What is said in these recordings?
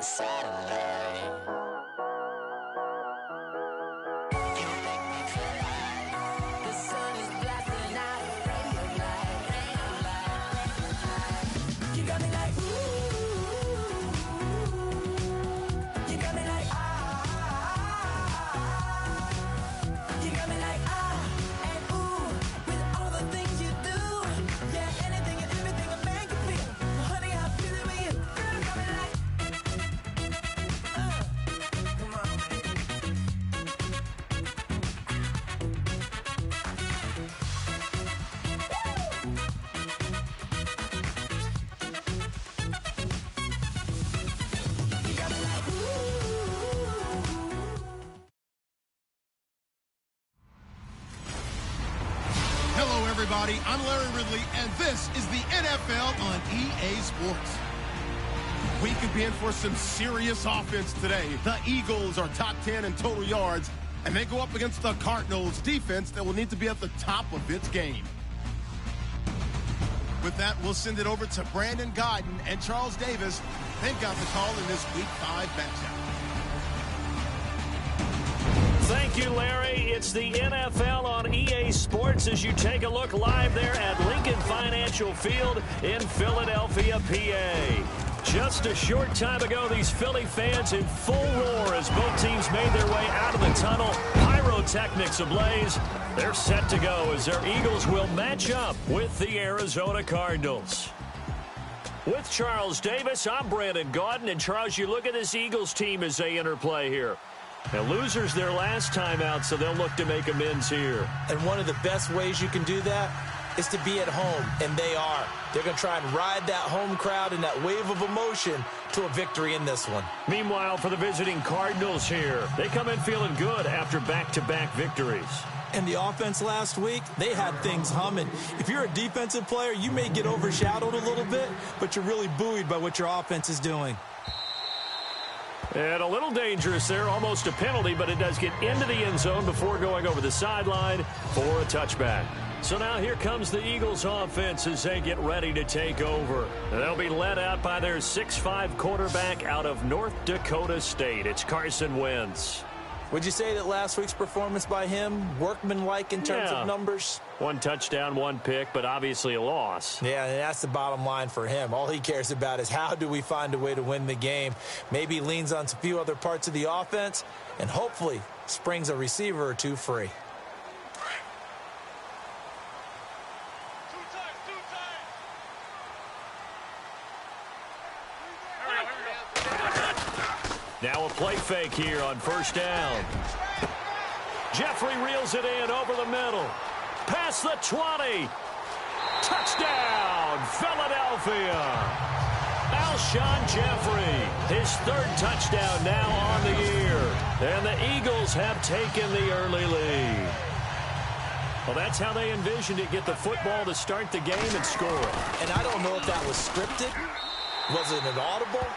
satellite. You make me feel like the sun is blasting out a radio light, radio light. You got me like ooh, you got me like you got me like and ooh, with all the things you do, yeah, anything and everything a man can feel. Honey, I feel it with you. Girl, you got me like come on, you got me like ooh. Hello, everybody. I'm Larry Ridley, and this is the NFL on EA Sports. We could be in for some serious offense today. The Eagles are top 10 in total yards, and they go up against the Cardinals defense that will need to be at the top of its game. With that, we'll send it over to Brandon Godden and Charles Davis. They've got the call in this Week 5 matchup. Thank you, Larry. It's the NFL on EA Sports as you take a look live there at Lincoln Financial Field in Philadelphia, PA. Just a short time ago, these Philly fans in full roar as both teams made their way out of the tunnel. Pyrotechnics ablaze. They're set to go as their Eagles will match up with the Arizona Cardinals. With Charles Davis, I'm Brandon Gaudin. And Charles, you look at this Eagles team as they interplay here. Now, losers their last time out, so they'll look to make amends here. And one of the best ways you can do that is to be at home, and they are. They're going to try and ride that home crowd and that wave of emotion to a victory in this one. Meanwhile, for the visiting Cardinals here, they come in feeling good after back-to-back victories. And the offense last week, they had things humming. If you're a defensive player, you may get overshadowed a little bit, but you're really buoyed by what your offense is doing. And a little dangerous there, almost a penalty, but it does get into the end zone before going over the sideline for a touchback. So now here comes the Eagles offense as they get ready to take over. They'll be led out by their 6'5" quarterback out of North Dakota State. It's Carson Wentz. Would you say that last week's performance by him, workmanlike in terms of numbers? One touchdown, one pick, but obviously a loss. Yeah, and that's the bottom line for him. All he cares about is how do we find a way to win the game. Maybe leans on a few other parts of the offense and hopefully springs a receiver or two free. Now a play fake here on first down. Jeffrey reels it in over the middle. Past the 20. Touchdown, Philadelphia. Alshon Jeffrey, his third touchdown now on the year. And the Eagles have taken the early lead. Well, that's how they envisioned it, get the football to start the game and score. And I don't know if that was scripted. Was it an audible?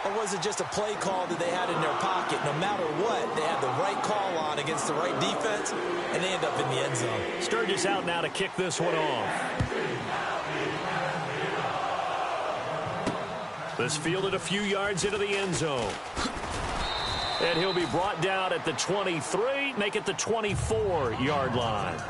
Or was it just a play call that they had in their pocket? No matter what, they had the right call on against the right defense, and they end up in the end zone. Sturgis out now to kick this one off. This fielded a few yards into the end zone. And he'll be brought down at the 23, make it the 24-yard line.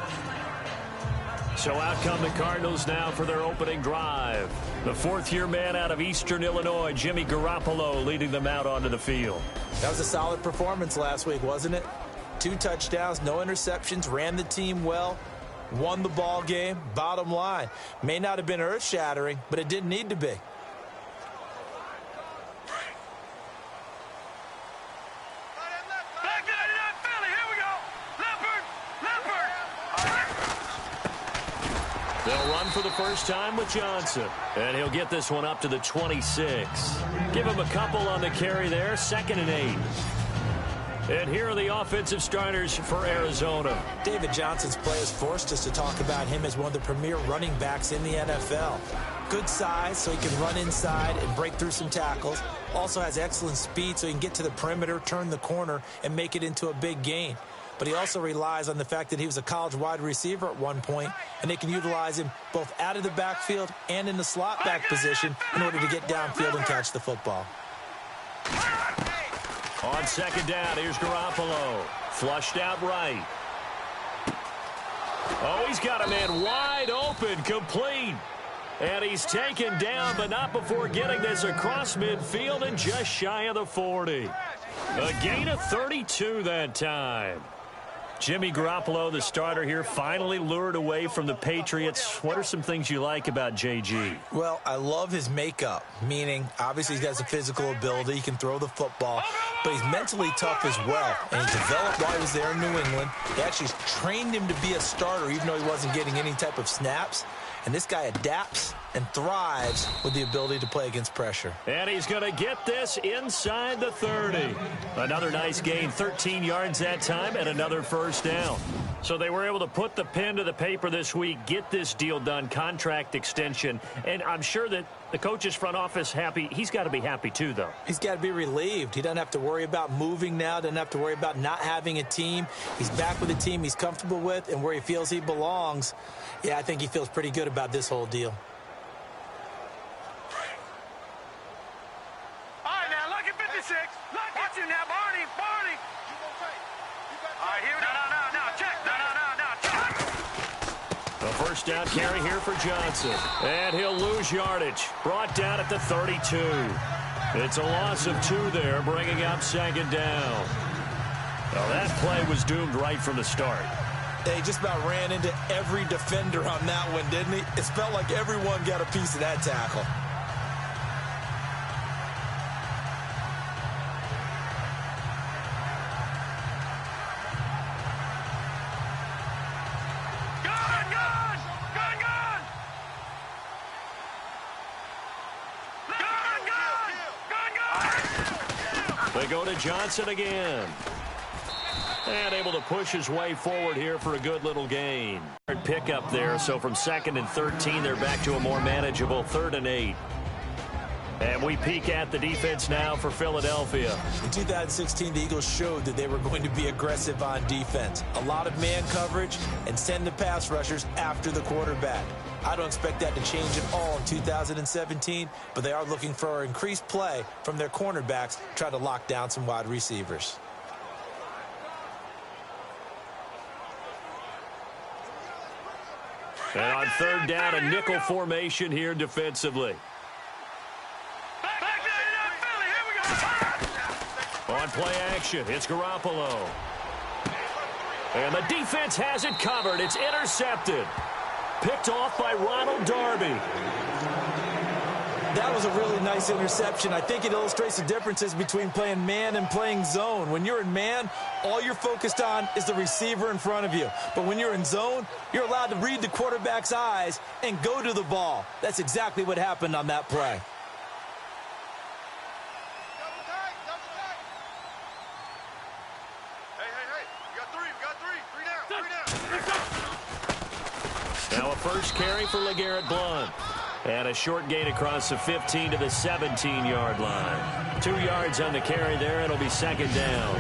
So out come the Cardinals now for their opening drive. The fourth-year man out of Eastern Illinois, Jimmy Garoppolo, leading them out onto the field. That was a solid performance last week, wasn't it? 2 touchdowns, no interceptions, ran the team well, won the ball game. Bottom line, may not have been earth-shattering, but it didn't need to be. They'll run for the first time with Johnson. And he'll get this one up to the 26. Give him a couple on the carry there. 2nd and 8. And here are the offensive starters for Arizona. David Johnson's play has forced us to talk about him as one of the premier running backs in the NFL. Good size, so he can run inside and break through some tackles. Also has excellent speed, so he can get to the perimeter, turn the corner, and make it into a big gain. But he also relies on the fact that he was a college wide receiver at one point, and they can utilize him both out of the backfield and in the slot back position in order to get downfield and catch the football. On second down, here's Garoppolo. Flushed out right. Oh, he's got a man wide open, complete. And he's taken down, but not before getting this across midfield and just shy of the 40. A gain of 32 that time. Jimmy Garoppolo, the starter here, finally lured away from the Patriots. What are some things you like about JG? Well, I love his makeup, meaning obviously he's got some physical ability. He can throw the football, but he's mentally tough as well. And he developed while he was there in New England. They actually trained him to be a starter, even though he wasn't getting any type of snaps. And this guy adapts and thrives with the ability to play against pressure. And he's going to get this inside the 30. Another nice gain, 13 yards that time, and another first down. So they were able to put the pen to the paper this week, get this deal done, contract extension. And I'm sure that the coach's front office happy. He's got to be happy too, though. He's got to be relieved. He doesn't have to worry about moving now, doesn't have to worry about not having a team. He's back with a team he's comfortable with and where he feels he belongs. Yeah, I think he feels pretty good about this whole deal. All right, now, look at 56. Look at you now, Barney. Barney. All right, here we go. No, check. No, check. A first down carry here for Johnson. And he'll lose yardage. Brought down at the 32. It's a loss of 2 there, bringing up second down. Well, that play was doomed right from the start. They just about ran into every defender on that one, didn't he? It felt like everyone got a piece of that tackle. They go to Johnson again. And able to push his way forward here for a good little gain. Pick up there, so from 2nd and 13, they're back to a more manageable 3rd and 8. And we peek at the defense now for Philadelphia. In 2016, the Eagles showed that they were going to be aggressive on defense. A lot of man coverage and send the pass rushers after the quarterback. I don't expect that to change at all in 2017, but they are looking for increased play from their cornerbacks to try to lock down some wide receivers. And on 3rd down, a nickel formation here defensively. On play action, it's Garoppolo. And the defense has it covered. It's intercepted. Picked off by Ronald Darby. That was a really nice interception. I think it illustrates the differences between playing man and playing zone. When you're in man, all you're focused on is the receiver in front of you. But when you're in zone, you're allowed to read the quarterback's eyes and go to the ball. That's exactly what happened on that play. Now a first carry for LeGarrette Blount. And a short gain across the 15 to the 17-yard line. 2 yards on the carry there. It'll be second down.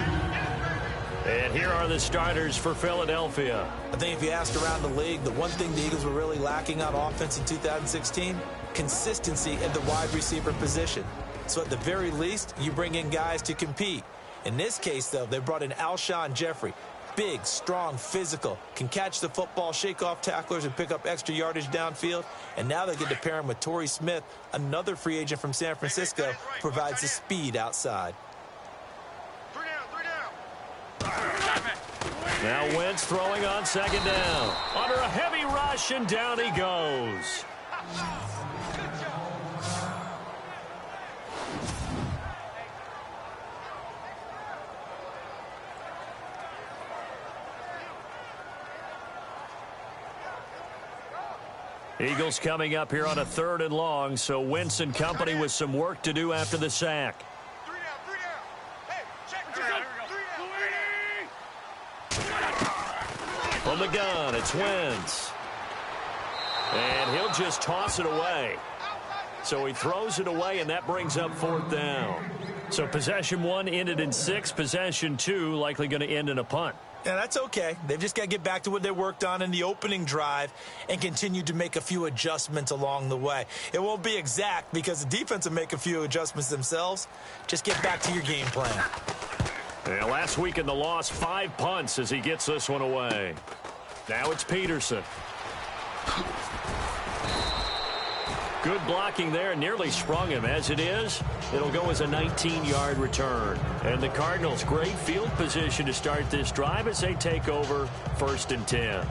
And here are the starters for Philadelphia. I think if you asked around the league, the one thing the Eagles were really lacking on offense in 2016, consistency at the wide receiver position. So at the very least, you bring in guys to compete. In this case, though, they brought in Alshon Jeffrey. Big, strong, physical, can catch the football, shake off tacklers, and pick up extra yardage downfield. And now they get to pair him with Torrey Smith, another free agent from San Francisco, who provides the speed outside. Now Wentz throwing on second down. Under a heavy rush, and down he goes. Eagles coming up here on a 3rd and long, so Wentz and company with some work to do after the sack. From the gun, it's Wentz. And he'll just toss it away. So he throws it away, and that brings up 4th down. So possession 1 ended in 6. Possession 2 likely going to end in a punt. Yeah, that's okay. They've just got to get back to what they worked on in the opening drive and continue to make a few adjustments along the way. It won't be exact because the defense will make a few adjustments themselves. Just get back to your game plan. Yeah, last week in the loss, 5 punts as he gets this one away. Now it's Peterson. Good blocking there, nearly sprung him. As it is, it'll go as a 19-yard return. And the Cardinals, great field position to start this drive as they take over 1st and 10.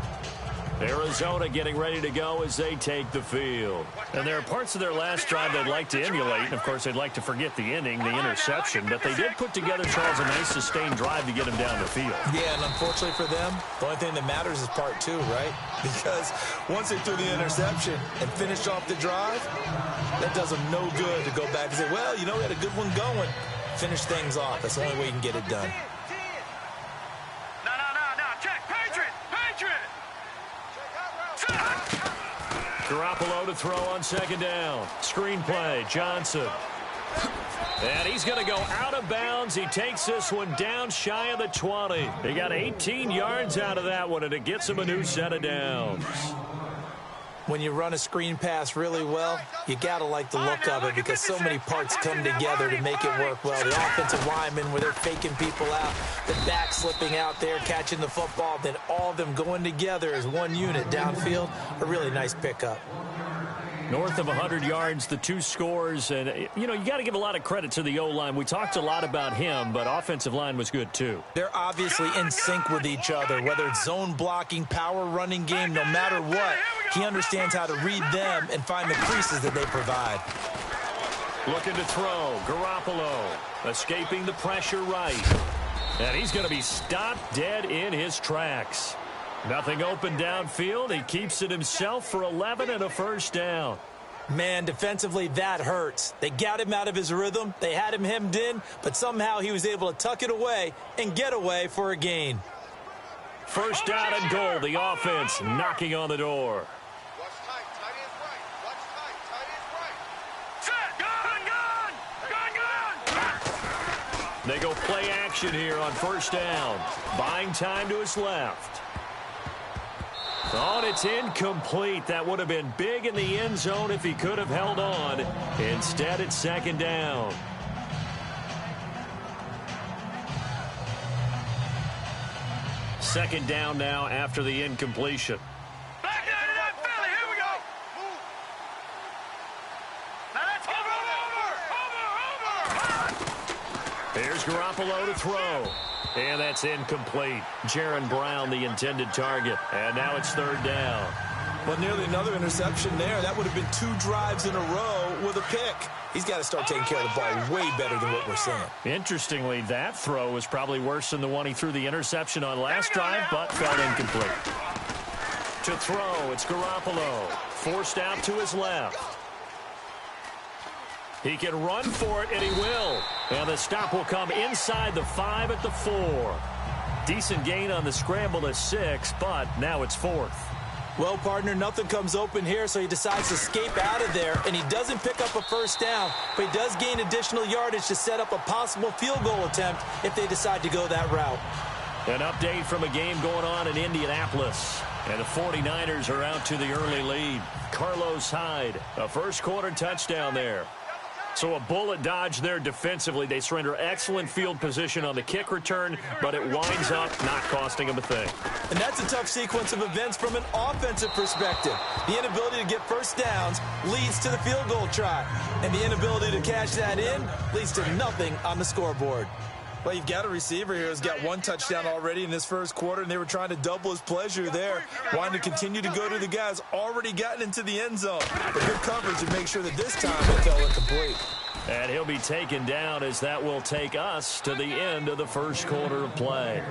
Arizona getting ready to go as they take the field. And there are parts of their last drive they'd like to emulate. And, of course, they'd like to forget the inning, the interception. But they did put together, Charles, a nice sustained drive to get him down the field. Yeah, and unfortunately for them, the only thing that matters is part 2, right? Because once they threw the interception and finished off the drive, that does them no good to go back and say, well, you know, we had a good one going. Finish things off. That's the only way you can get it done. No. Check. Patriot. Garoppolo to throw on 2nd down. Screen play, Johnson. And he's going to go out of bounds. He takes this one down shy of the 20. He got 18 yards out of that one, and it gets him a new set of downs. When you run a screen pass really well, you got to like the look of it because so many parts come together to make it work well. The offensive linemen where they're faking people out, the back slipping out there, catching the football, then all of them going together as one unit downfield, a really nice pickup. North of 100 yards, the 2 scores. And, you know, you got to give a lot of credit to the O-line. We talked a lot about him, but offensive line was good, too. They're obviously in sync with each other, whether it's zone blocking, power running game, no matter what. He understands how to read them and find the creases that they provide. Looking to throw. Garoppolo escaping the pressure right. And he's going to be stopped dead in his tracks. Nothing open downfield. He keeps it himself for 11 and a 1st down. Man, defensively, that hurts. They got him out of his rhythm. They had him hemmed in, but somehow he was able to tuck it away and get away for a gain. 1st down and goal. The offense knocking on the door. Watch tight. Tight ends right. Watch tight. Tight ends right. Set. Gun. They go play action here on 1st down. Buying time to his left. Oh, and it's incomplete. That would have been big in the end zone if he could have held on. Instead, it's 2nd down. Second down now after the incompletion. Back down to that Philly. Here we go. Now that's over. Here's Garoppolo to throw. And that's incomplete. Jaron Brown, the intended target. And now it's 3rd down. But nearly another interception there. That would have been 2 drives in a row with a pick. He's got to start taking care of the ball way better than what we're seeing. Interestingly, that throw was probably worse than the one he threw the interception on last drive, but fell incomplete. To throw, it's Garoppolo. Forced out to his left. He can run for it, and he will. And the stop will come inside the 5 at the 4. Decent gain on the scramble to 6, but now it's 4th. Well, partner, nothing comes open here, so he decides to escape out of there, and he doesn't pick up a 1st down, but he does gain additional yardage to set up a possible field goal attempt if they decide to go that route. An update from a game going on in Indianapolis. And the 49ers are out to the early lead. Carlos Hyde, a 1st quarter touchdown there. So a bullet dodge there defensively. They surrender excellent field position on the kick return, but it winds up not costing them a thing. And that's a tough sequence of events from an offensive perspective. The inability to get 1st downs leads to the field goal try. And the inability to cash that in leads to nothing on the scoreboard. Well, you've got a receiver here who's got 1 touchdown already in this 1st quarter, and they were trying to double his pleasure there, wanting to continue to go to the guys already gotten into the end zone. But good coverage to make sure that this time it fell incomplete. And he'll be taken down as that will take us to the end of the 1st quarter of play.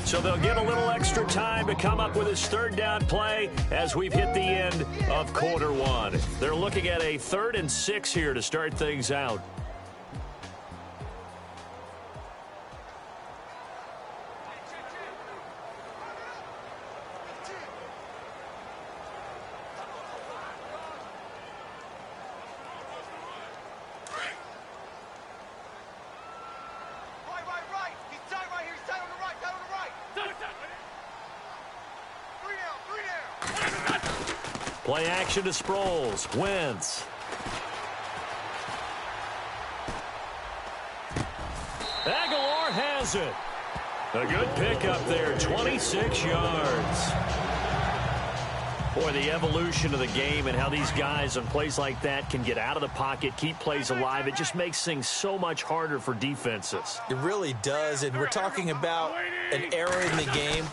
So they'll get a little extra time to come up with his 3rd down play as we've hit the end of quarter 1. They're looking at a 3rd and 6 here to start things out. Right. He's tight right here. He's tight on the right. Tight on the Play action to Sproles. Wentz. Aguilar has it. A good pickup there, 26 yards. Boy, the evolution of the game and how these guys on plays like that can get out of the pocket, keep plays alive, it just makes things so much harder for defenses. It really does, and we're talking about an era in the game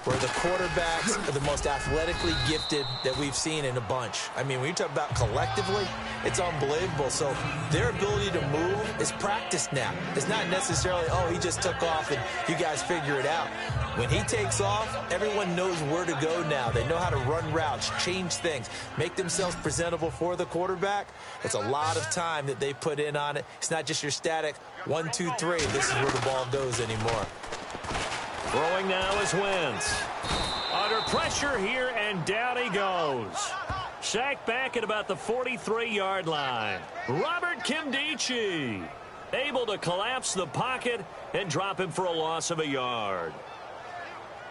where the quarterbacks are the most athletically gifted that we've seen in a bunch. I mean, when you talk about collectively, it's unbelievable. So their ability to move is practiced now. It's not necessarily, oh, he just took off and you guys figure it out. When he takes off, everyone knows where to go now. They know how to run routes, change things, make themselves presentable for the quarterback. It's a lot of time that they put in on it. It's not just your static 1, 2, 3. This is where the ball goes anymore. Throwing now is Wentz. Under pressure here, and down he goes. Sacked back at about the 43-yard line. Robert Kimdichie able to collapse the pocket and drop him for a loss of a yard.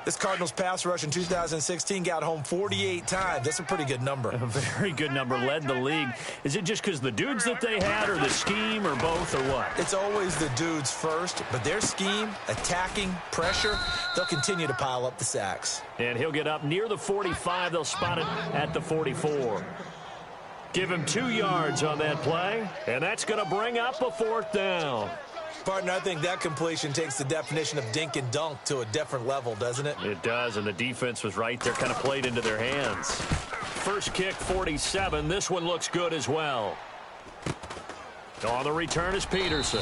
This Cardinals pass rush in 2016 got home 48 times. That's a pretty good number. A very good number, led the league. Is it just because the dudes that they had, or the scheme, or both, or what? It's always the dudes first, but their scheme, attacking, pressure, they'll continue to pile up the sacks. And he'll get up near the 45. They'll spot it at the 44. Give him 2 yards on that play, and that's going to bring up a 4th down. Partner, I think that completion takes the definition of dink and dunk to a different level, doesn't it? It does, and the defense was right there, kind of played into their hands. First kick, 47. This one looks good as well. On the return is Peterson.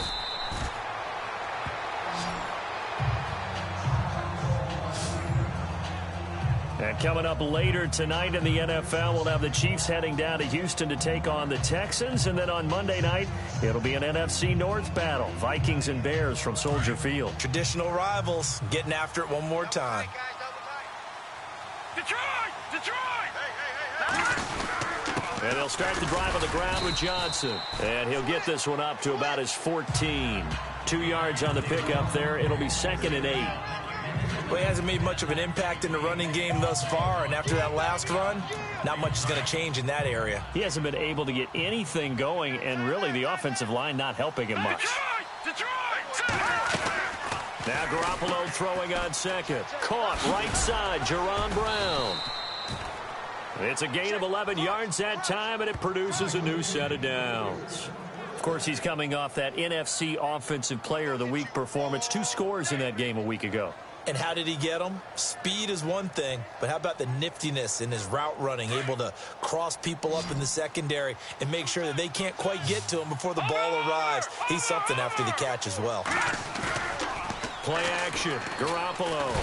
And coming up later tonight in the NFL, we'll have the Chiefs heading down to Houston to take on the Texans. And then on Monday night, it'll be an NFC North battle. Vikings and Bears from Soldier Field. Traditional rivals getting after it one more time. Detroit! And they'll start the drive on the ground with Johnson. And he'll get this one up to about his 14. 2 yards on the pickup there. It'll be 2nd and 8. Well, he hasn't made much of an impact in the running game thus far, and after that last run, not much is going to change in that area. He hasn't been able to get anything going, and really the offensive line not helping him much. Now Garoppolo throwing on second. Caught right side, Jerron Brown. It's a gain of 11 yards that time, and it produces a new set of downs. Of course, he's coming off that NFC Offensive Player of the Week performance. 2 scores in that game a week ago. And how did he get them? Speed is one thing, but how about the niftiness in his route running, able to cross people up in the secondary and make sure that they can't quite get to him before the ball arrives. He's something after the catch as well. Play action. Garoppolo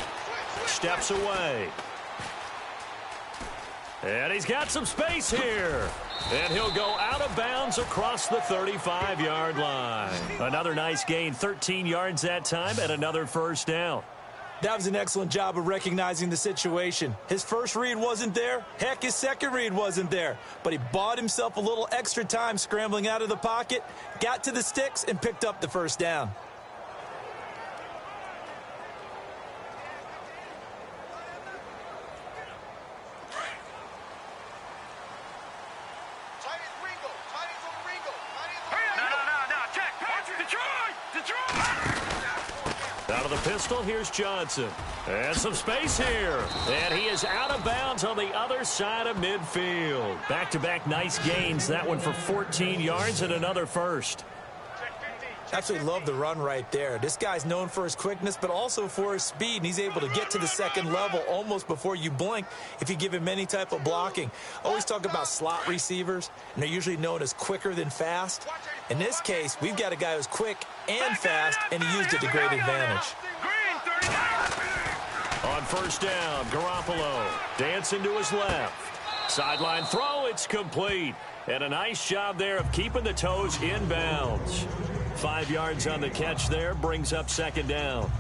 steps away. And he's got some space here. And he'll go out of bounds across the 35-yard line. Another nice gain, 13 yards that time, and another first down. That was an excellent job of recognizing the situation. His first read wasn't there. Heck, his second read wasn't there. But he bought himself a little extra time scrambling out of the pocket, got to the sticks, and picked up the first down. Out of the pistol, here's Johnson. And some space here. And he is out of bounds on the other side of midfield. Back-to-back nice gains. That one for 14 yards and another first. Absolutely love the run right there. This guy's known for his quickness, but also for his speed, and he's able to get to the second level almost before you blink if you give him any type of blocking. Always talk about slot receivers, and they're usually known as quicker than fast. In this case, we've got a guy who's quick and fast, and he used it to great advantage. On first down, Garoppolo dancing to his left. Sideline throw, it's complete. And a nice job there of keeping the toes inbounds. 5 yards on the catch there, brings up second down.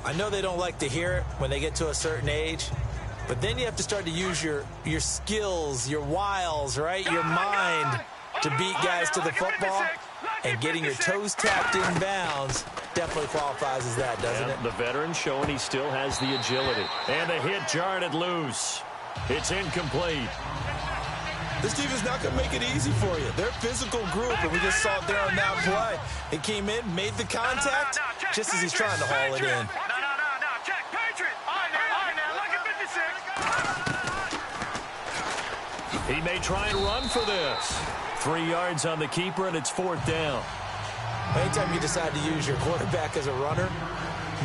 I know they don't like to hear it when they get to a certain age, but then you have to start to use your skills, your wiles, right? Your mind to beat guys to the football, and getting your toes tapped in bounds definitely qualifies as that, doesn't it? The veteran showing he still has the agility. And the hit jarred it loose. It's incomplete. This team is not going to make it easy for you. They're a physical group, and we just saw it there on that play. He came in, made the contact, just as he's trying to haul it in. No. Check. Patriot. All right, now. Look at 56. He may try and run for this. 3 yards on the keeper, and it's 4th down. Anytime you decide to use your quarterback as a runner,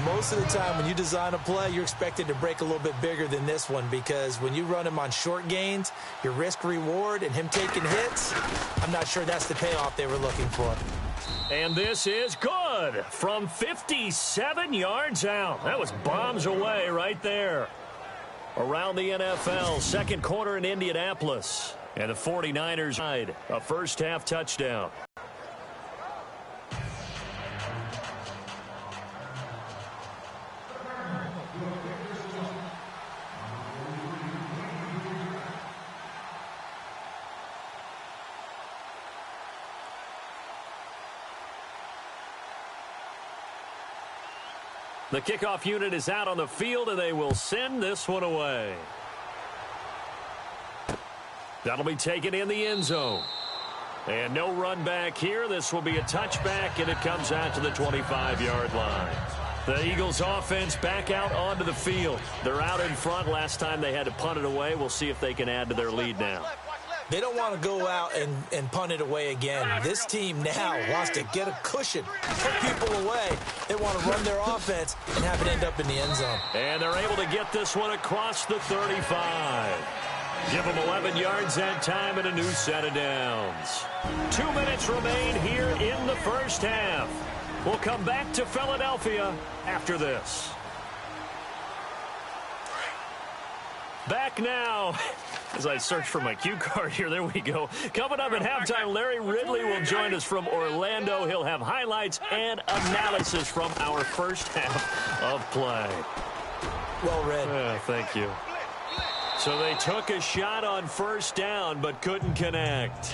most of the time when you design a play, you're expected to break a little bit bigger than this one, because when you run him on short gains, your risk-reward and him taking hits, I'm not sure that's the payoff they were looking for. And this is good from 57 yards out. That was bombs away right there. Around the NFL, second quarter in Indianapolis. And the 49ers tied a first-half touchdown. The kickoff unit is out on the field, and they will send this one away. That'll be taken in the end zone. And no run back here. This will be a touchback, and it comes out to the 25-yard line. The Eagles offense back out onto the field. They're out in front. Last time they had to punt it away. We'll see if they can add to their lead now. They don't want to go out and punt it away again. This team now wants to get a cushion, put people away. They want to run their offense and have it end up in the end zone. And they're able to get this one across the 35. Give them 11 yards that time and a new set of downs. 2 minutes remain here in the first half. We'll come back to Philadelphia after this. Back now. As I search for my cue card here, there we go. Coming up at halftime, Larry Ridley will join us from Orlando. He'll have highlights and analysis from our first half of play. Well read. Thank you. So they took a shot on first down, but couldn't connect.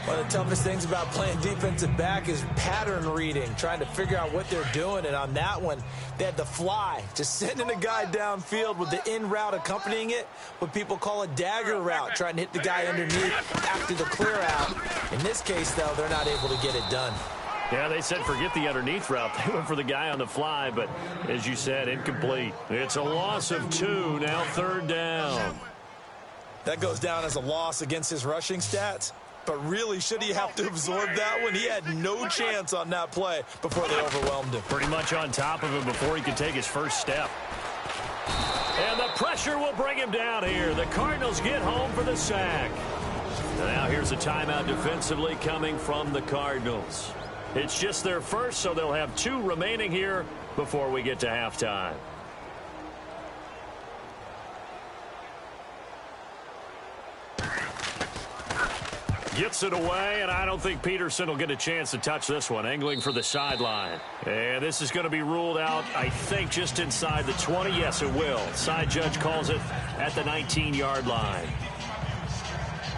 One of the toughest things about playing defensive back is pattern reading, trying to figure out what they're doing. And on that one, they had the fly, just sending a guy downfield with the in route accompanying it, what people call a dagger route, trying to hit the guy underneath after the clear out. In this case, though, they're not able to get it done. Yeah, they said forget the underneath route. They went for the guy on the fly, but as you said, incomplete. It's a loss of 2, now 3rd down. That goes down as a loss against his rushing stats. But really, should he have to absorb that one? He had no chance on that play before they overwhelmed him. Pretty much on top of him before he could take his first step. And the pressure will bring him down here. The Cardinals get home for the sack. Now here's a timeout defensively coming from the Cardinals. It's just their first, so they'll have 2 remaining here before we get to halftime. Gets it away, and I don't think Peterson will get a chance to touch this one. Angling for the sideline. And this is going to be ruled out, I think, just inside the 20. Yes, it will. Side judge calls it at the 19-yard line.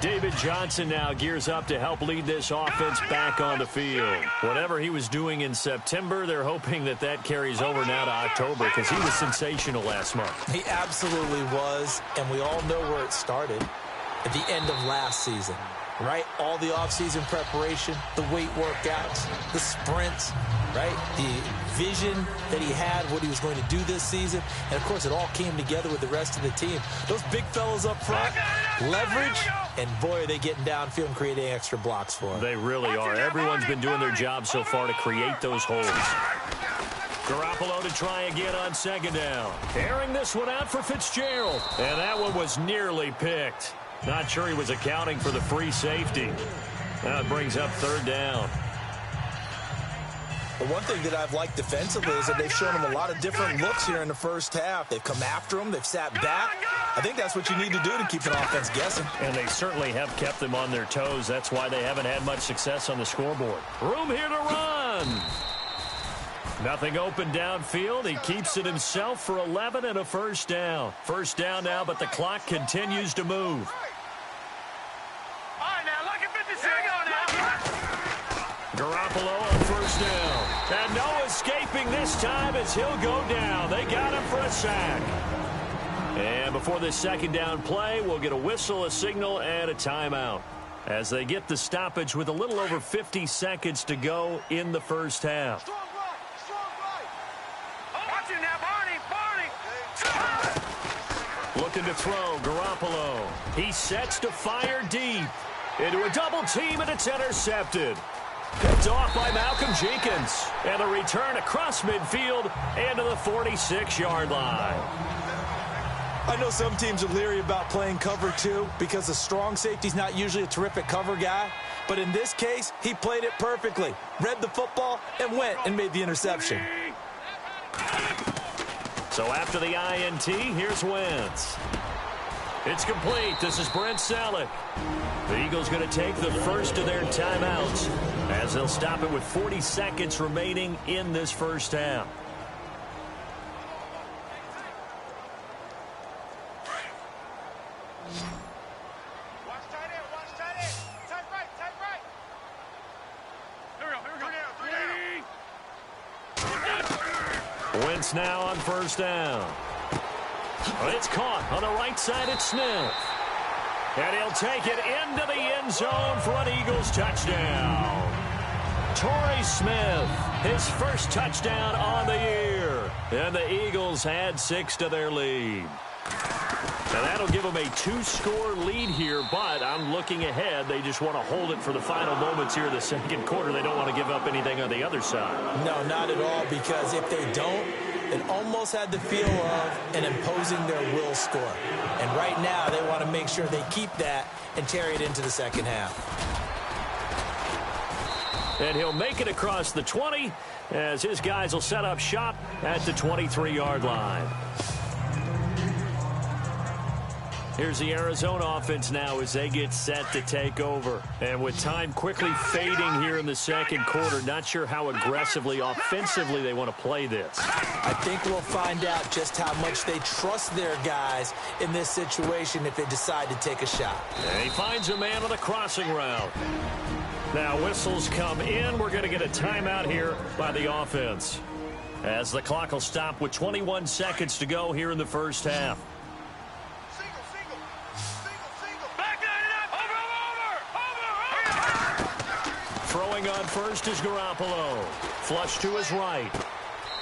David Johnson now gears up to help lead this offense back on the field. Whatever he was doing in September, they're hoping that that carries over now to October, because he was sensational last month. He absolutely was, and we all know where it started at the end of last season. Right? All the offseason preparation, the weight workouts, the sprints, right? The vision that he had, what he was going to do this season. And, of course, it all came together with the rest of the team. Those big fellas up front, leverage, and, boy, are they getting downfield and creating extra blocks for him. They really are. Everyone's been doing their job so far to create those holes. Garoppolo to try again on 2nd down. Airing this one out for Fitzgerald. And that one was nearly picked. Not sure he was accounting for the free safety. Now it brings up 3rd down. But one thing that I've liked defensively is that they've shown him a lot of different looks here in the first half. They've come after him. They've sat back. I think that's what you need to do to keep an offense guessing. And they certainly have kept them on their toes. That's why they haven't had much success on the scoreboard. Room here to run. Nothing open downfield. He keeps it himself for 11 and a first down. First down now, but the clock continues to move. All right, now, look at 56. Here we go now. Garoppolo on first down. And no escaping this time as he'll go down. They got him for a sack. And before this second down play, we'll get a whistle, a signal, and a timeout as they get the stoppage with a little over 50 seconds to go in the first half. Strong right. Watch it now, Barney. Looking to throw, Garoppolo. He sets to fire deep. Into a double team, and it's intercepted. Picked off by Malcolm Jenkins. And a return across midfield into the 46-yard line. I know some teams are leery about playing cover 2 because the strong safety's not usually a terrific cover guy. But in this case, he played it perfectly. Read the football and went and made the interception. So after the INT, here's Wentz. It's complete. This is Brent Selleck. The Eagles going to take the first of their timeouts as they'll stop it with 40 seconds remaining in this first half. Wentz now on first down. It's caught on the right side. It's Smith. And he'll take it into the end zone for an Eagles touchdown. Torrey Smith, his first touchdown on the year. And the Eagles add 6 to their lead. And that'll give them a 2-score lead here, but I'm looking ahead. They just want to hold it for the final moments here in the second quarter. They don't want to give up anything on the other side. No, not at all, because if they don't, it almost had the feel of an imposing their will score. And right now, they want to make sure they keep that and carry it into the second half. And he'll make it across the 20 as his guys will set up shop at the 23-yard line. Here's the Arizona offense now as they get set to take over. And with time quickly fading here in the second quarter, not sure how aggressively, offensively they want to play this. I think we'll find out just how much they trust their guys in this situation if they decide to take a shot. And he finds a man on the crossing route. Now whistles come in. We're going to get a timeout here by the offense as the clock will stop with 21 seconds to go here in the first half. Throwing on first is Garoppolo. Flush to his right.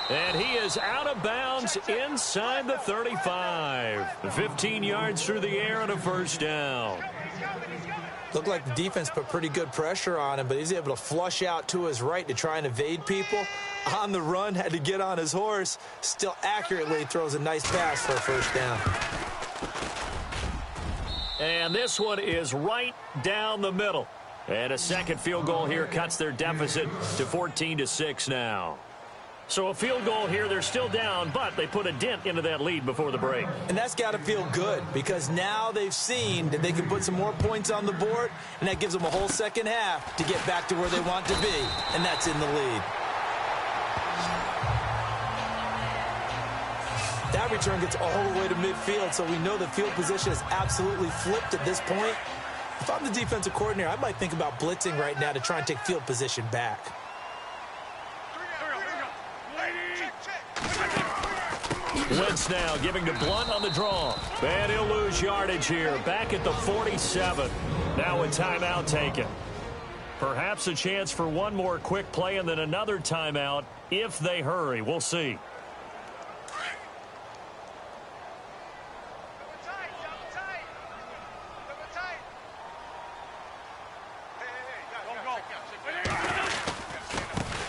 And he is out of bounds inside the 35. 15 yards through the air and a first down. Looked like the defense put pretty good pressure on him, but he's able to flush out to his right to try and evade people. On the run, had to get on his horse. Still accurately throws a nice pass for a first down. And this one is right down the middle. And a second field goal here cuts their deficit to 14-6 now. So a field goal here, they're still down, but they put a dent into that lead before the break. And that's got to feel good because now they've seen that they can put some more points on the board, and that gives them a whole second half to get back to where they want to be, and that's in the lead. That return gets all the way to midfield, so we know the field position is absolutely flipped at this point. If I'm the defensive coordinator, I might think about blitzing right now to try and take field position back. Wentz now giving to Blunt on the draw. And he'll lose yardage here. Back at the 47. Now a timeout taken. Perhaps a chance for one more quick play and then another timeout if they hurry. We'll see.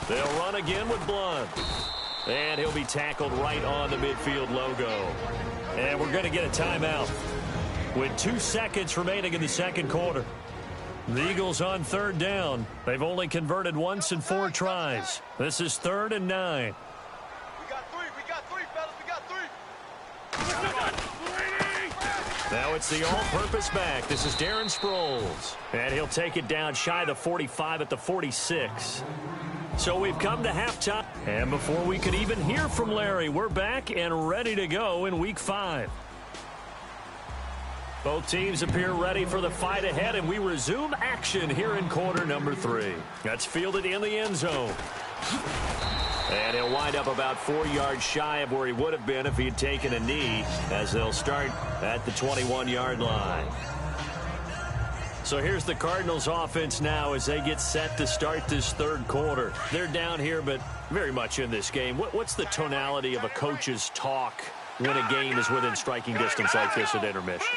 They'll run again with Blunt. And he'll be tackled right on the midfield logo. And we're going to get a timeout with 2 seconds remaining in the second quarter. The Eagles on third down. They've only converted once in 4 tries. This is 3rd and 9. We got three, fellas. We got three. Now it's the all-purpose back. This is Darren Sproles. And he'll take it down shy of the 45 at the 46. So we've come to halftime. And before we could even hear from Larry, we're back and ready to go in Week 5. Both teams appear ready for the fight ahead, and we resume action here in quarter number 3. That's fielded in the end zone. And he'll wind up about 4 yards shy of where he would have been if he had taken a knee, as they'll start at the 21-yard line. So here's the Cardinals offense now as they get set to start this third quarter. They're down here, but very much in this game. What's the tonality of a coach's talk when a game is within striking distance like this at intermission?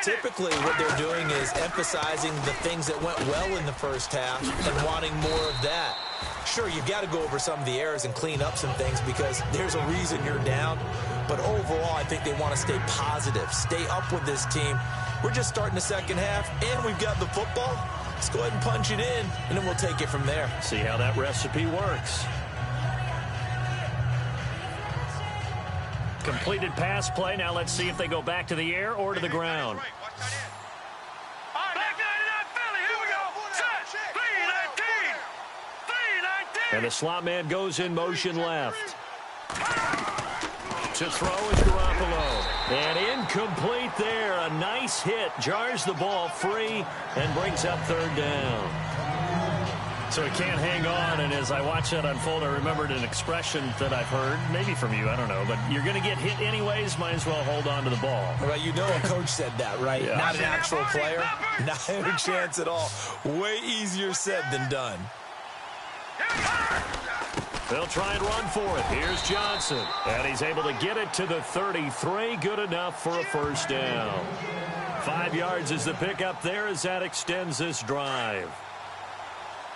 Typically, what they're doing is emphasizing the things that went well in the first half and wanting more of that. Sure, you've got to go over some of the errors and clean up some things because there's a reason you're down. But overall, I think they want to stay positive, stay up with this team. We're just starting the second half, and we've got the football. Let's go ahead and punch it in, and then we'll take it from there. See how that recipe works. Completed pass play. Now let's see if they go back to the air or to the ground. And the slot man goes in motion left. To throw is Garoppolo. And incomplete there. A nice hit. Jars the ball free and brings up third down. So he can't hang on, and as I watch that unfold, I remembered an expression that I've heard, maybe from you, I don't know, but you're going to get hit anyways, might as well hold on to the ball. Well, you know a coach said that, right? Yeah. Not an actual player. Not a chance at all. Way easier said than done. They'll try and run for it. Here's Johnson, and he's able to get it to the 33. Good enough for a first down. 5 yards is the pickup there as that extends this drive.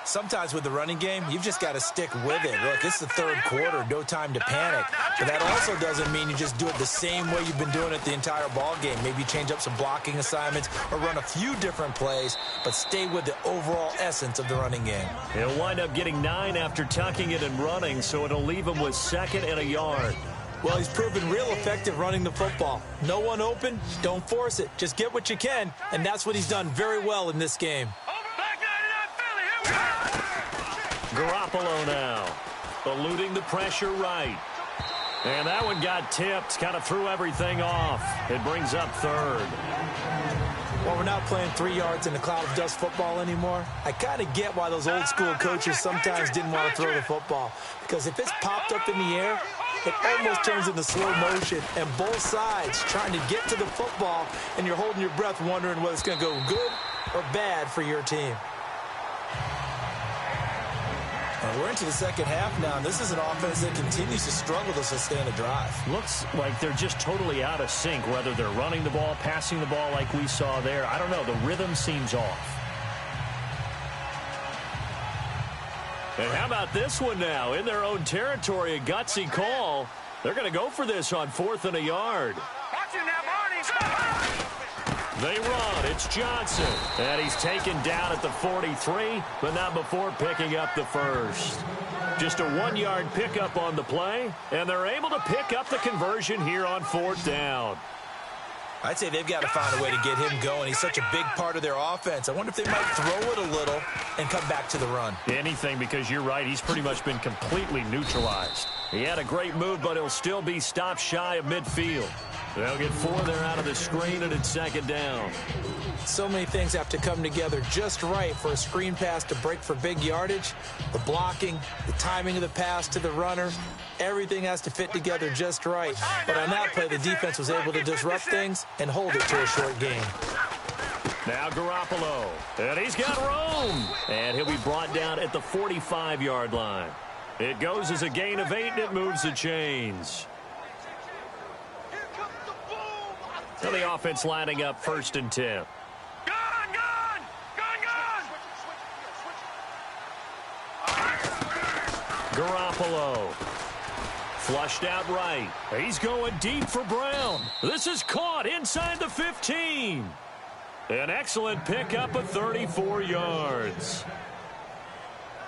Sometimes with the running game, you've just got to stick with it. Look, it's the third quarter, no time to panic. But that also doesn't mean you just do it the same way you've been doing it the entire ball game. Maybe change up some blocking assignments or run a few different plays, but stay with the overall essence of the running game. He'll wind up getting 9 after tucking it and running, so it'll leave him with 2nd and a yard. Well, he's proven real effective running the football. No one open, don't force it. Just get what you can, and that's what he's done very well in this game. Garoppolo now, eluding the pressure right. And that one got tipped, kind of threw everything off. It brings up third. Well, we're not playing 3 yards in a cloud of dust football anymore. I kind of get why those old school coaches sometimes didn't want to throw the football. Because if it's popped up in the air, it almost turns into slow motion. And both sides trying to get to the football, and you're holding your breath wondering whether it's going to go good or bad for your team. We're into the second half now, and this is an offense that continues to struggle to sustain a drive. Looks like they're just totally out of sync, whether they're running the ball, passing the ball like we saw there. I don't know. The rhythm seems off. And how about this one now? In their own territory, a gutsy call. They're going to go for this on 4th and a yard. Watch it now, Barney. They run. It's Johnson. And he's taken down at the 43, but not before picking up the first. Just a 1-yard pickup on the play, and they're able to pick up the conversion here on 4th down. I'd say they've got to find a way to get him going. He's such a big part of their offense. I wonder if they might throw it a little and come back to the run. Anything, because you're right. He's pretty much been completely neutralized. He had a great move, but he'll still be stopped shy of midfield. They'll get 4 there out of the screen, and it's 2nd down. So many things have to come together just right for a screen pass to break for big yardage. The blocking, the timing of the pass to the runner, everything has to fit together just right. But on that play, the defense was able to disrupt things and hold it to a short gain. Now Garoppolo, and he's got room. And he'll be brought down at the 45-yard line. It goes as a gain of 8, and it moves the chains. So the offense lining up 1st and 10. Garoppolo. Flushed out right. He's going deep for Brown. This is caught inside the 15. An excellent pickup of 34 yards.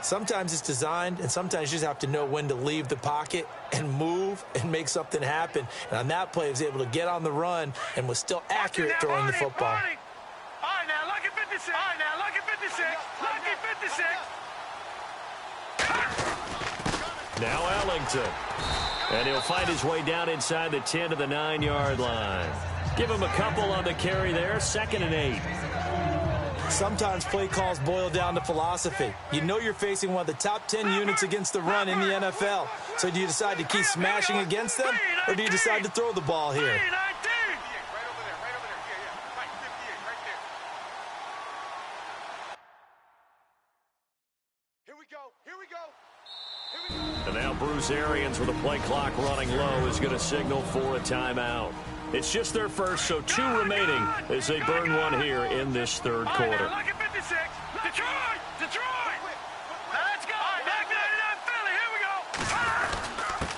Sometimes it's designed, and sometimes you just have to know when to leave the pocket and move and make something happen. And on that play, he was able to get on the run and was still accurate throwing the football. All right, now, lucky 56. All right, now, lucky 56. Lucky 56. Now Ellington. And he'll find his way down inside the 10 to the 9-yard line. Give him a couple on the carry there. 2nd and 8. Sometimes play calls boil down to philosophy. You know you're facing one of the top 10 units against the run in the NFL. So do you decide to keep smashing against them, or do you decide to throw the ball here? And now Bruce Arians, with the play clock running low, is going to signal for a timeout. It's just their first, so 2 remaining as they burn one here in this third quarter.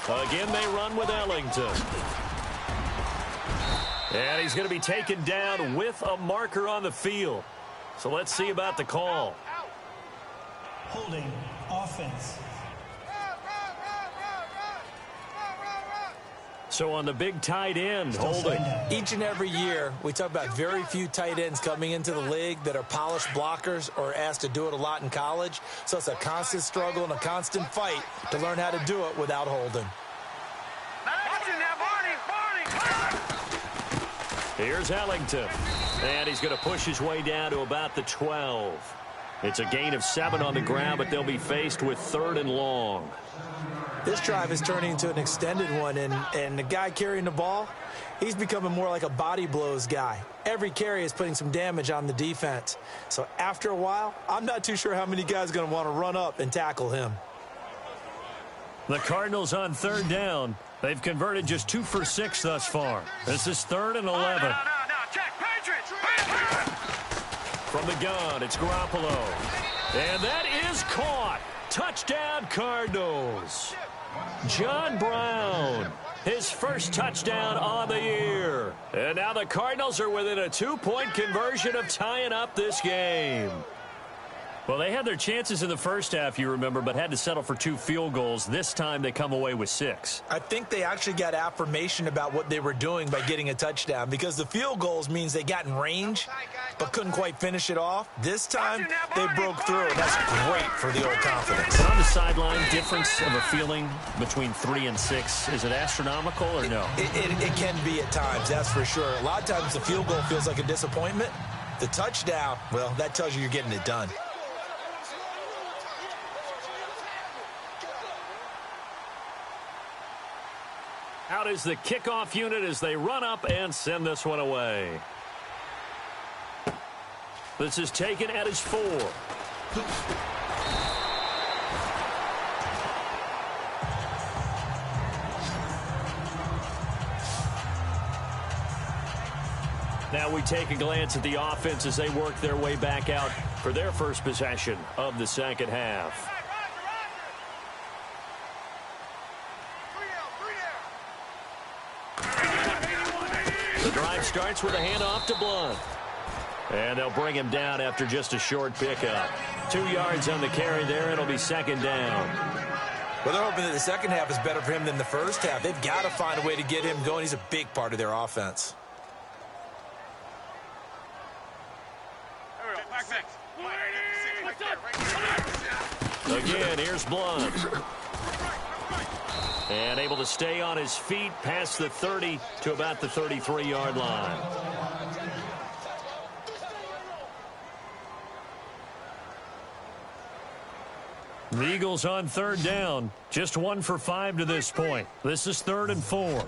Again, they run with Ellington. And he's going to be taken down with a marker on the field. So let's see about the call. Holding offense. So on the big tight end, holding. Each and every year, we talk about very few tight ends coming into the league that are polished blockers or asked to do it a lot in college. So it's a constant struggle and a constant fight to learn how to do it without holding. Here's Ellington. And he's going to push his way down to about the 12. It's a gain of 7 on the ground, but they'll be faced with 3rd and long. This drive is turning into an extended one, and the guy carrying the ball, he's becoming more like a body blows guy. Every carry is putting some damage on the defense. So after a while, I'm not too sure how many guys are going to want to run up and tackle him. The Cardinals on 3rd down. They've converted just 2 for 6 thus far. This is 3rd and 11. From the gun, it's Garoppolo. And that is caught. Touchdown, Cardinals. John Brown, his first touchdown on the year. And now the Cardinals are within a 2-point conversion of tying up this game. Well, they had their chances in the first half, you remember, but had to settle for 2 field goals. This time they come away with 6. I think they actually got affirmation about what they were doing by getting a touchdown, because the field goals means they got in range but couldn't quite finish it off. This time they broke through, and that's great for the old confidence. But on the sideline, difference of a feeling between 3 and 6, is it astronomical or no? It can be at times, that's for sure. A lot of times the field goal feels like a disappointment. The touchdown, well, that tells you you're getting it done. Out is the kickoff unit as they run up and send this one away. This is taken at his 4. Now we take a glance at the offense as they work their way back out for their first possession of the second half. The drive starts with a handoff to Blunt. And they'll bring him down after just a short pickup. 2 yards on the carry there. It'll be 2nd down. Well, they're hoping that the second half is better for him than the first half. They've got to find a way to get him going. He's a big part of their offense. Again, here's Blunt. And able to stay on his feet past the 30 to about the 33-yard line. The Eagles on 3rd down. Just 1 for 5 to this point. This is 3rd and 4.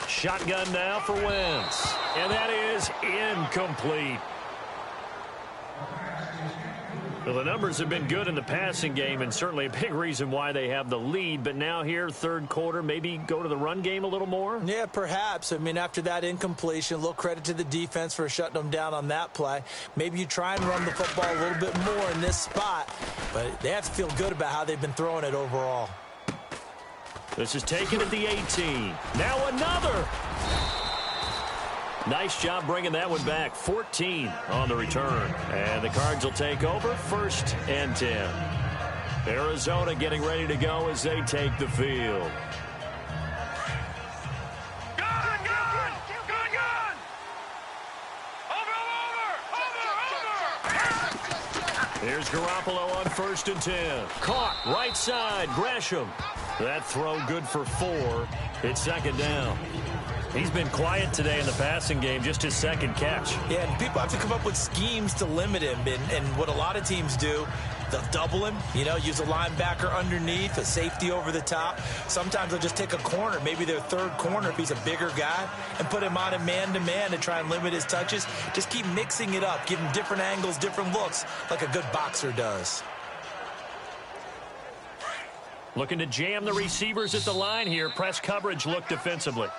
Shotgun now for Wentz. And that is incomplete. Well, the numbers have been good in the passing game, and certainly a big reason why they have the lead. But now here, 3rd quarter, maybe go to the run game a little more? Yeah, perhaps. I mean, after that incompletion, a little credit to the defense for shutting them down on that play. Maybe you try and run the football a little bit more in this spot, but they have to feel good about how they've been throwing it overall. This is taken at the 18. Now another. Nice job bringing that one back. 14 on the return. And the Cards will take over 1st and 10. Arizona getting ready to go as they take the field. Here's Garoppolo on 1st and 10. Caught right side. Gresham. That throw good for 4. It's 2nd down. He's been quiet today in the passing game, just his second catch. Yeah, and people have to come up with schemes to limit him. And what a lot of teams do, they'll double him, use a linebacker underneath, a safety over the top. Sometimes they'll just take a corner, maybe their third corner if he's a bigger guy, and put him on a man-to-man to try and limit his touches. Just keep mixing it up, give him different angles, different looks, like a good boxer does. Looking to jam the receivers at the line here. Press coverage look defensively.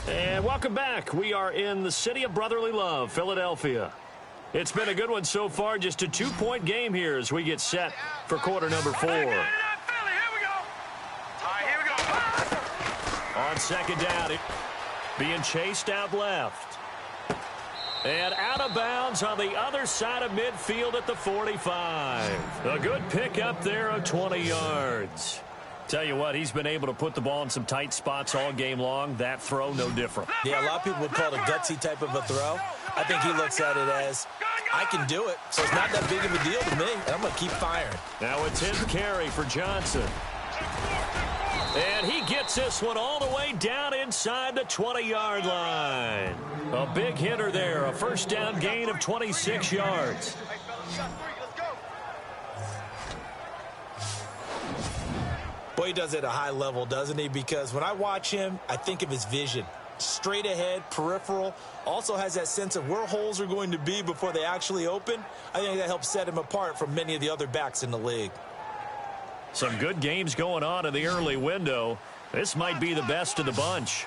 And welcome back. We are in the city of brotherly love, Philadelphia. It's been a good one so far. Just a 2-point game here as we get set for quarter number 4. On second down, being chased out left. And out of bounds on the other side of midfield at the 45. A good pick up there of 20 yards. Tell you what, he's been able to put the ball in some tight spots all game long. That throw, no different. Yeah, a lot of people would call it a gutsy type of a throw. I think he looks at it as, I can do it, so it's not that big of a deal to me, and I'm going to keep firing. Now a 10th carry for Johnson. And he gets this one all the way down inside the 20-yard line. A big hitter there, a first down gain of 26 yards. Boy, he does it at a high level, doesn't he? Because when I watch him, I think of his vision. Straight ahead, peripheral. Also has that sense of where holes are going to be before they actually open. I think that helps set him apart from many of the other backs in the league. Some good games going on in the early window. This might be the best of the bunch.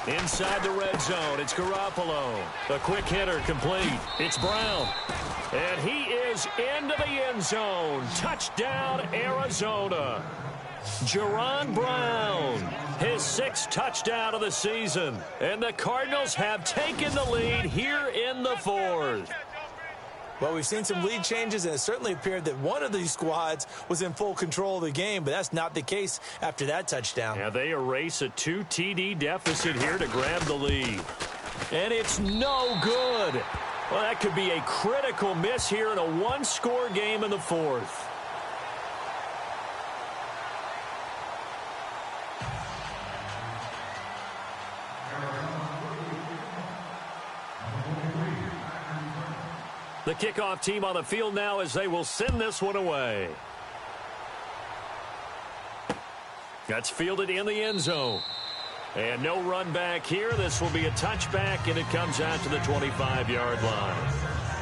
Inside the red zone, it's Garoppolo. A quick hitter complete. It's Brown. And he is into the end zone. Touchdown, Arizona. Jerron Brown, his 6th touchdown of the season. And the Cardinals have taken the lead here in the 4th. Well, we've seen some lead changes, and it certainly appeared that one of these squads was in full control of the game, but that's not the case after that touchdown. Yeah, they erase a 2 TD deficit here to grab the lead. And it's no good. Well, that could be a critical miss here in a 1-score game in the 4th. The kickoff team on the field now as they will send this one away. That's fielded in the end zone. And no run back here. This will be a touchback, and it comes out to the 25-yard line.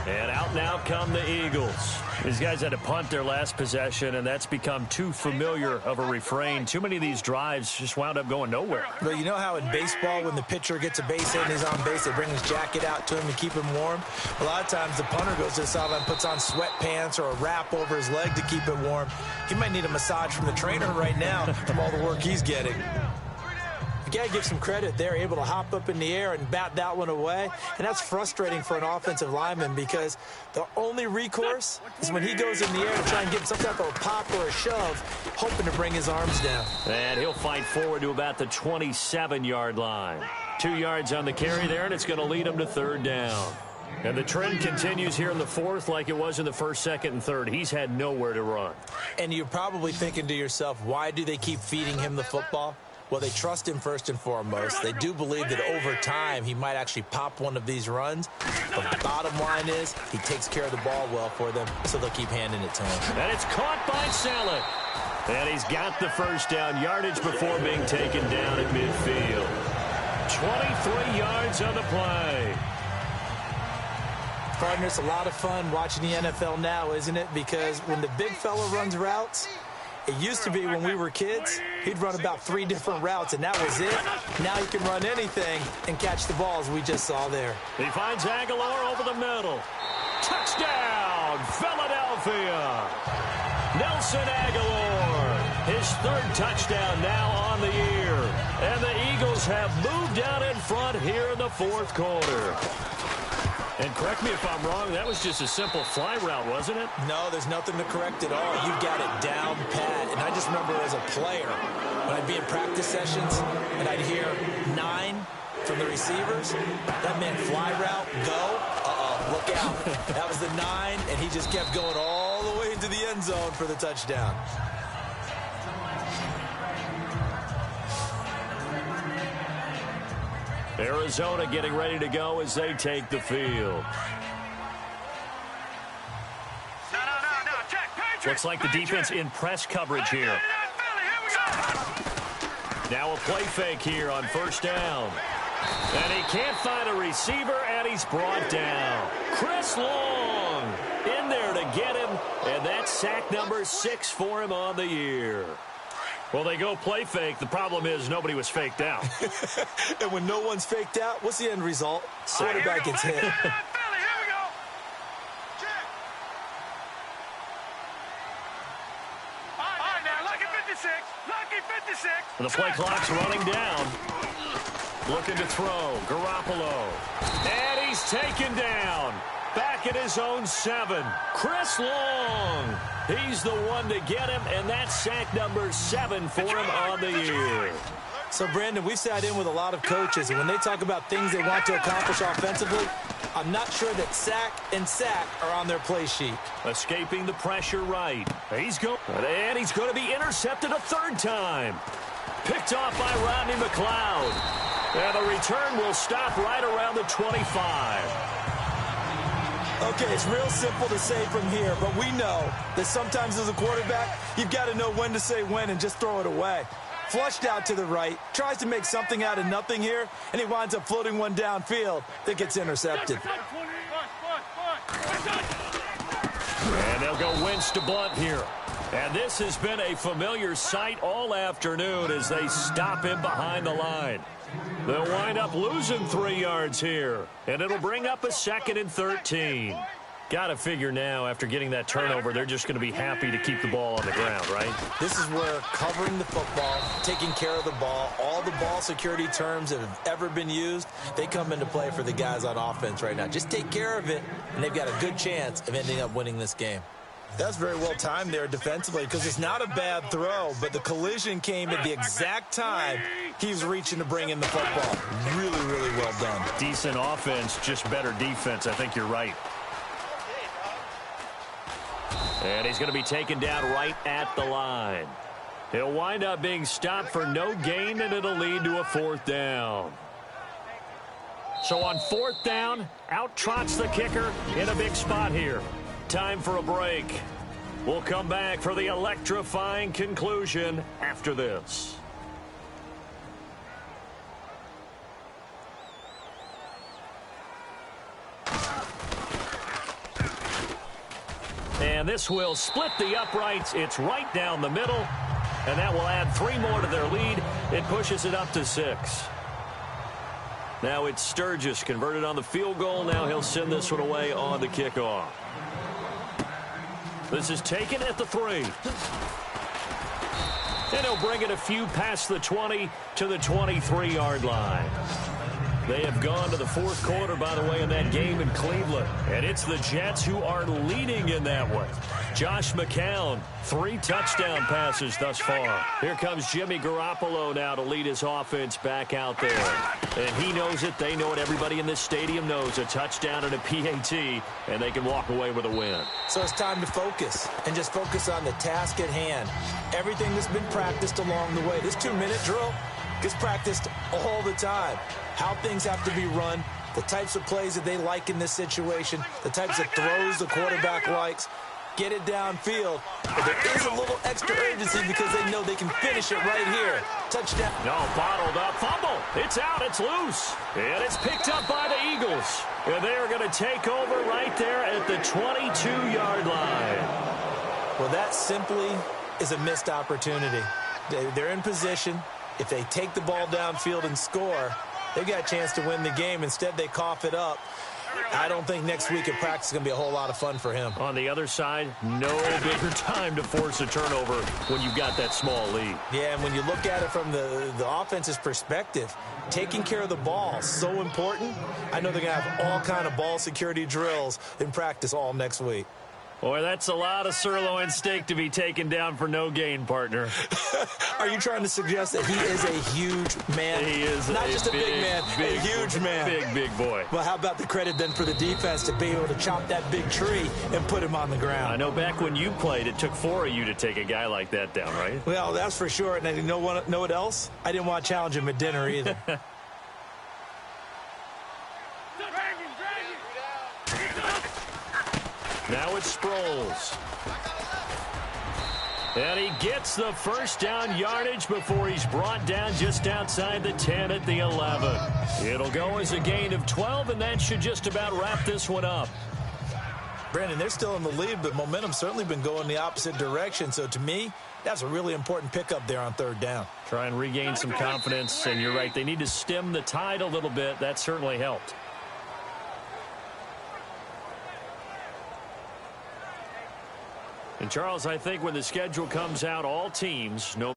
And out now come the Eagles. These guys had to punt their last possession, and that's become too familiar of a refrain. Too many of these drives just wound up going nowhere. Well, you know how in baseball, when the pitcher gets a base hit and he's on base, they bring his jacket out to him to keep him warm? A lot of times the punter goes to the sideline and puts on sweatpants or a wrap over his leg to keep him warm. He might need a massage from the trainer right now from all the work he's getting. You got to give some credit. They're able to hop up in the air and bat that one away. And that's frustrating for an offensive lineman because the only recourse is when he goes in the air to try and get some type of a pop or a shove, hoping to bring his arms down. And he'll fight forward to about the 27-yard line. 2 yards on the carry there, and it's going to lead him to 3rd down. And the trend continues here in the 4th like it was in the 1st, 2nd, and 3rd. He's had nowhere to run. And you're probably thinking to yourself, why do they keep feeding him the football? Well, they trust him first and foremost. They do believe that over time he might actually pop one of these runs. But the bottom line is he takes care of the ball well for them, so they'll keep handing it to him. And it's caught by Saleh. And he's got the first down yardage before being taken down at midfield. 23 yards on the play. Partner, it's a lot of fun watching the NFL now, isn't it? Because when the big fella runs routes, it used to be when we were kids, he'd run about 3 different routes, and that was it. Now he can run anything and catch the balls we just saw there. He finds Aguilar over the middle. Touchdown, Philadelphia. Nelson Aguilar, his 3rd touchdown now on the year. And the Eagles have moved out in front here in the 4th quarter. And correct me if I'm wrong, that was just a simple fly route, wasn't it? No, there's nothing to correct at all. You've got it down pat. And I just remember as a player, when I'd be in practice sessions and I'd hear 9 from the receivers, that meant fly route, go, look out. That was the 9, and he just kept going all all the way into the end zone for the touchdown. Arizona getting ready to go as they take the field. Looks like the defense in press coverage here. Now a play fake here on first down. And he can't find a receiver, and he's brought down. Chris Long in there to get him, and that's sack number 6 for him on the year. Well, they go play fake. The problem is nobody was faked out. And when no one's faked out, what's the end result? Quarterback gets hit. The play clock's running down. Looking to throw. Garoppolo. And he's taken down. Back at his own 7. Chris Long. He's the one to get him, and that's sack number 7 for him on the year. So, Brandon, we've sat in with a lot of coaches, and when they talk about things they want to accomplish offensively, I'm not sure that sack and sack are on their play sheet. Escaping the pressure right. And he's going to be intercepted a 3rd time. Picked off by Rodney McLeod. And the return will stop right around the 25. Okay, it's real simple to say from here, but we know that sometimes as a quarterback, you've got to know when to say when and just throw it away. Flushed out to the right, tries to make something out of nothing here, and he winds up floating one downfield that gets intercepted. And they'll go Wentz to Blunt here. And this has been a familiar sight all afternoon as they stop him behind the line. They'll wind up losing 3 yards here, and it'll bring up a 2nd and 13. Got to figure now, after getting that turnover, they're just going to be happy to keep the ball on the ground, right? This is where covering the football, taking care of the ball, all the ball security terms that have ever been used, they come into play for the guys on offense right now. Just take care of it, and they've got a good chance of ending up winning this game. That's very well timed there defensively because it's not a bad throw, but the collision came at the exact time he was reaching to bring in the football. Really, really well done. Decent offense, just better defense. I think you're right. And he's going to be taken down right at the line. He'll wind up being stopped for no gain, and it'll lead to a 4th down. So on 4th down, out trots the kicker in a big spot here. Time for a break. We'll come back for the electrifying conclusion after this. And this will split the uprights. It's right down the middle. And that will add 3 more to their lead. It pushes it up to 6. Now it's Sturgis converted on the field goal. Now he'll send this one away on the kickoff. This is taken at the 3. And he'll bring it a few past the 20 to the 23-yard line. They have gone to the 4th quarter, by the way, in that game in Cleveland. And it's the Jets who are leading in that one. Josh McCown, 3 touchdown passes thus far. Here comes Jimmy Garoppolo now to lead his offense back out there. And he knows it. They know it. Everybody in this stadium knows a touchdown and a PAT, and they can walk away with a win. So it's time to focus and just focus on the task at hand. Everything that's been practiced along the way. This 2-minute drill gets practiced all the time. How things have to be run, the types of plays that they like in this situation, the types of throws the quarterback likes. Get it downfield. But there is a little extra urgency because they know they can finish it right here. Touchdown. No, bottled up. Fumble. It's out. It's loose. And it's picked up by the Eagles. And they're going to take over right there at the 22-yard line. Well, that simply is a missed opportunity. They're in position. If they take the ball downfield and score, they've got a chance to win the game. Instead, they cough it up. I don't think next week at practice is going to be a whole lot of fun for him. On the other side, no bigger time to force a turnover when you've got that small lead. Yeah, and when you look at it from the offense's perspective, taking care of the ball is so important. I know they're going to have all kind of ball security drills in practice all next week. Boy, that's a lot of sirloin steak to be taken down for no gain, partner. Are you trying to suggest that he is a huge man? He is not just a big man, a huge man. Big boy. Well, how about the credit then for the defense to be able to chop that big tree and put him on the ground? I know back when you played, it took 4 of you to take a guy like that down, right? Well, that's for sure. And you know what else? I didn't want to challenge him at dinner either. Now it's Sproles. And he gets the first down yardage before he's brought down just outside the 10 at the 11. It'll go as a gain of 12, and that should just about wrap this one up. Brandon, they're still in the lead, but momentum's certainly been going the opposite direction. So to me, that's a really important pickup there on 3rd down. Try and regain some confidence, and you're right. They need to stem the tide a little bit. That certainly helped. And, Charles, I think when the schedule comes out, all teams, no